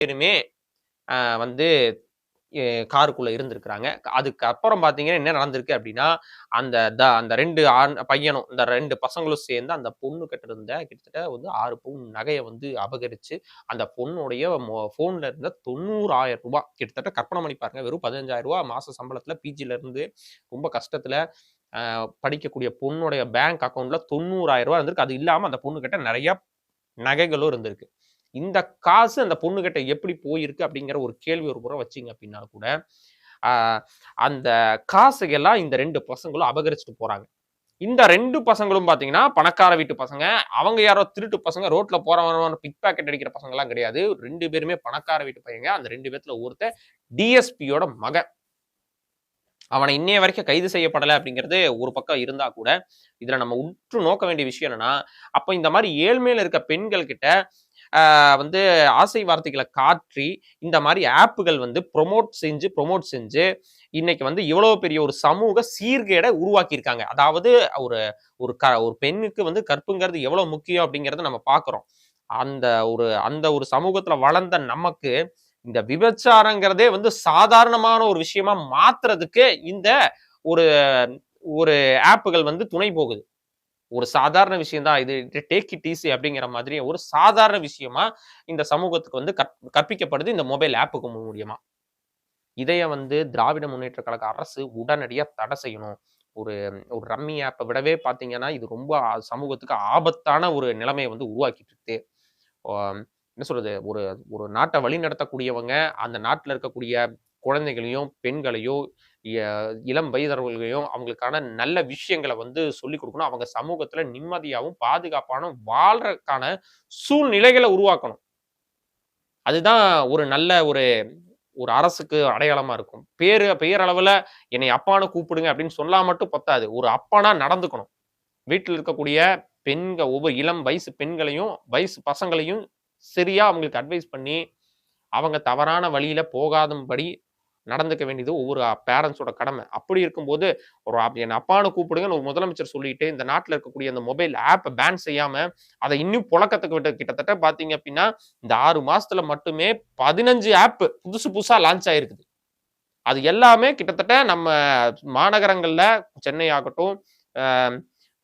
பேருமே வந்து காருக்குள்ள இருந்திருக்கிறாங்க. அதுக்கப்புறம் பார்த்தீங்கன்னா, என்ன நடந்திருக்கு அப்டின்னா, அந்த 2 பையனும், இந்த 2 பசங்களும் சேர்ந்து அந்த பொண்ணு கிட்ட இருந்த கிட்டத்தட்ட வந்து 6 பவுன் நகைய வந்து அபகரிச்சு, அந்த பொண்ணுடைய ஃபோன்ல இருந்த ரூ. 90,000 கிட்டத்தட்ட கற்பனை பண்ணி பாருங்க. வெறும் ரூ. 15,000 மாச சம்பளத்துல பிஜில இருந்து ரொம்ப கஷ்டத்துல படிக்கக்கூடிய பொண்ணுடைய பேங்க் அக்கவுண்ட்ல ரூ. 90,000 இருந்திருக்கு. அது இல்லாம அந்த பொண்ணுகிட்ட நெறைய நகைகளும் இருந்திருக்கு. இந்த காசு அந்த பொண்ணுகிட்ட எப்படி போயிருக்கு அப்படிங்கிற ஒரு கேள்வி ஒரு புறம் வச்சீங்க அப்படின்னா கூட, ஆ அந்த காசுகெல்லாம் இந்த 2 பசங்களும் அபகரிச்சுட்டு போறாங்க. இந்த 2 பசங்களும் பார்த்தீங்கன்னா, பணக்கார வீட்டு பசங்க. அவங்க யாரோ திருட்டு பசங்க, ரோட்ல போறவன் பிக் பாக்கெட் அடிக்கிற பசங்கலாம் கிடையாது. 2 பேருமே பணக்கார வீட்டு பையங்க. அந்த 2 பேத்துல ஒருத்தன் டிஎஸ்பியோட மகன். அவன இன்னைய வரைக்கும் கைது செய்யப்படல அப்படிங்கிறது ஒரு பக்கம் இருந்தா கூட, இதுல நம்ம உற்று நோக்க வேண்டிய விஷயம் என்னன்னா, அப்ப இந்த மாரி ஏழ்மையில இருக்க பெண்கள் கிட்ட வந்து ஆசை வார்த்தைகள காற்றி, இந்த மாரி ஆப்புகள் வந்து ப்ரமோட் செஞ்சு, இன்னைக்கு வந்து இவ்வளவு பெரிய ஒரு சமூக சீர்கேட உருவாக்கியிருக்காங்க. அதாவது ஒரு ஒரு பெண்ணுக்கு வந்து கற்புங்கிறது எவ்வளவு முக்கியம் அப்படிங்கிறத நம்ம பார்க்கிறோம். அந்த ஒரு சமூகத்துல வளர்ந்த நமக்கு, இந்த விபச்சாரங்கிறதே வந்து சாதாரணமான ஒரு விஷயமா மாத்துறதுக்கு இந்த ஒரு ஒரு ஆப்புகள் வந்து துணை போகுது. ஒரு சாதாரண விஷயம் தான் இது, டேக் இட் ஈஸி அப்படிங்கிற மாதிரி ஒரு சாதாரண விஷயமா இந்த சமூகத்துக்கு வந்து கற்பிக்கப்படுது இந்த மொபைல் ஆப்புக்கு மூலியமா. இதைய வந்து திராவிட முன்னேற்ற கழக அரசு உடனடியா தடை செய்யணும். ஒரு ஒரு ரம்மி ஆப்ப விடவே பார்த்தீங்கன்னா, இது ரொம்ப சமூகத்துக்கு ஆபத்தான ஒரு நிலைமைய வந்து உருவாக்கிட்டு இருக்கு. ஆ என்ன சொல்றது? ஒரு ஒரு நாட்ட வழிநடத்தக்கூடியவங்க, அந்த நாட்டுல இருக்கக்கூடிய குழந்தைகளையும், பெண்களையும், எ இளம் வயதினர்களையும் அவங்களுக்கான நல்ல விஷயங்கள வந்து சொல்லிக் குடுக்கணும். அவங்க சமூகத்துல நிம்மதியாவும், பாதுகாப்பான வாழ்றதுக்கான சூழ்நிலைகள உருவாக்கணும். அதுதான் ஒரு நல்ல ஒரு ஒரு அரசுக்கு அடையாளமா இருக்கும். பெயரளவுல என்னைய அப்பான்னு கூப்பிடுங்க அப்படின்னு சொன்னா மட்டும் பத்தாது. ஒரு அப்பனா நடந்துக்கணும். வீட்டில் இருக்கக்கூடிய ஒவ்வொரு இளம் வயசு பெண்களையும், வயசு பசங்களையும் சரியா அவங்களுக்கு அட்வைஸ் பண்ணி, அவங்க தவறான வழியில போகாதபடி நடந்துக்க வேண்டியது ஒவ்வொரு பேரண்ட்ஸோட கடமை. அப்படி இருக்கும்போது, என்ன அப்பான்னு கூப்பிடுங்கன்னு ஒரு முதலமைச்சர் சொல்லிட்டு, இந்த நாட்டுல இருக்கக்கூடிய அந்த மொபைல் ஆப்ப பேன் செய்யாம, அத இன்னும் புழக்கத்துக்கு விட்டு கிட்டத்தட்ட பார்த்தீங்க அப்படின்னா, இந்த 6 மாசத்துல மட்டுமே 15 ஆப் புதுசு புதுசா லான்ச் ஆயிருக்குது. அது எல்லாமே கிட்டத்தட்ட நம்ம மாநகரங்கள்ல சென்னை ஆகட்டும், அ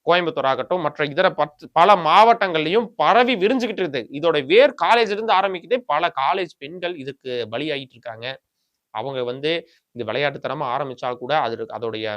கோயம்புத்தூர் ஆகட்டும், மற்ற இதர பல மாவட்டங்கள்லயும் பரவி விரிஞ்சுகிட்டு இருக்குது. இதோட வேர் காலேஜ்ல இருந்து ஆரம்பிக்குது. பல காலேஜ் பெண்கள் இதுக்கு பலியாயிட்டு இருக்காங்க. அவங்க வந்து இது விளையாட்டுத்தனமா ஆரம்பிச்சா கூட அதோடைய